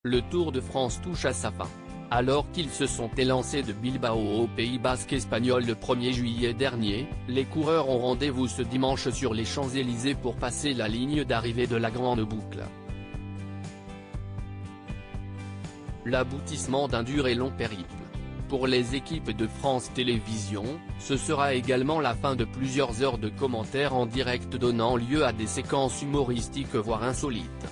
Le Tour de France touche à sa fin. Alors qu'ils se sont élancés de Bilbao au Pays Basque espagnol le 1er juillet dernier, les coureurs ont rendez-vous ce dimanche sur les Champs-Élysées pour passer la ligne d'arrivée de la Grande Boucle. L'aboutissement d'un dur et long périple. Pour les équipes de France Télévisions, ce sera également la fin de plusieurs heures de commentaires en direct donnant lieu à des séquences humoristiques voire insolites.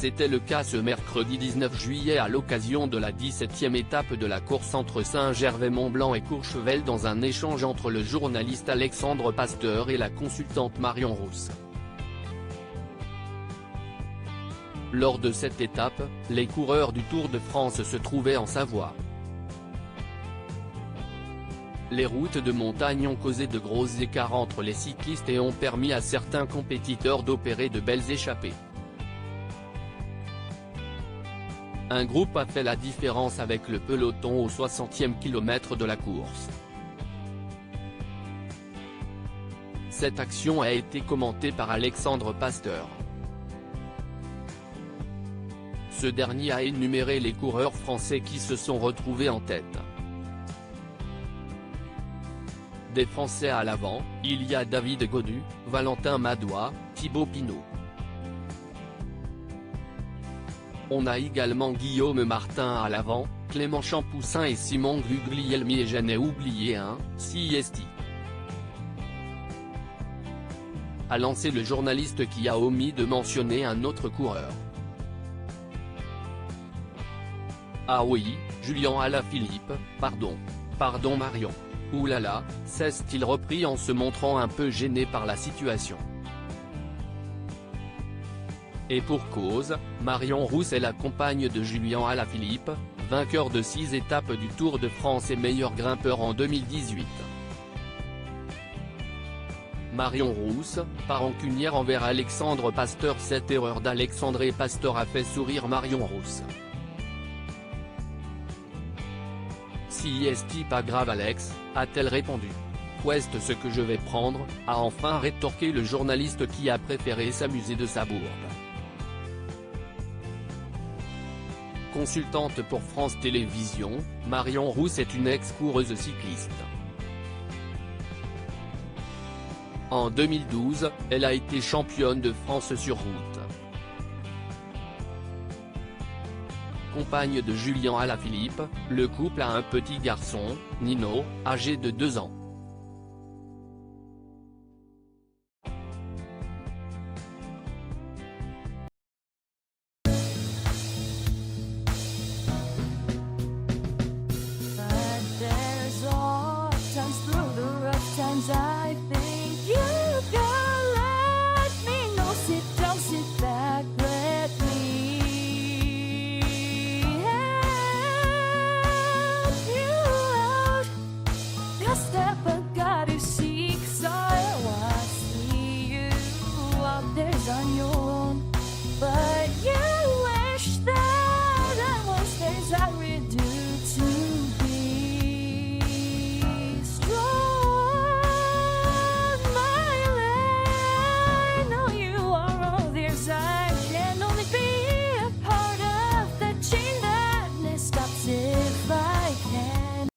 C'était le cas ce mercredi 19 juillet à l'occasion de la 17e étape de la course entre Saint-Gervais-Mont-Blanc et Courchevel dans un échange entre le journaliste Alexandre Pasteur et la consultante Marion Rousse. Lors de cette étape, les coureurs du Tour de France se trouvaient en Savoie. Les routes de montagne ont causé de gros écarts entre les cyclistes et ont permis à certains compétiteurs d'opérer de belles échappées. Un groupe a fait la différence avec le peloton au 60e kilomètre de la course. Cette action a été commentée par Alexandre Pasteur. Ce dernier a énuméré les coureurs français qui se sont retrouvés en tête. Des Français à l'avant, il y a David Gaudu, Valentin Madois, Thibaut Pinot. On a également Guillaume Martin à l'avant, Clément Champoussin et Simon Guglielmi et j'en ai oublié un, CST. A lancé le journaliste qui a omis de mentionner un autre coureur. Ah oui, Julien Alaphilippe, pardon Marion. Oulala, s'est-il repris en se montrant un peu gêné par la situation. Et pour cause, Marion Rousse est la compagne de Julien Alaphilippe, vainqueur de 6 étapes du Tour de France et meilleur grimpeur en 2018. Marion Rousse, pas rancunière envers Alexandre Pasteur. Cette erreur d'Alexandre Pasteur a fait sourire Marion Rousse. Si est pas grave Alex, a-t-elle répondu. Ouest ce que je vais prendre, a enfin rétorqué le journaliste qui a préféré s'amuser de sa bourde. Consultante pour France Télévisions, Marion Rousse est une ex-coureuse cycliste. En 2012, elle a été championne de France sur route. Compagne de Julien Alaphilippe, le couple a un petit garçon, Nino, âgé de 2 ans.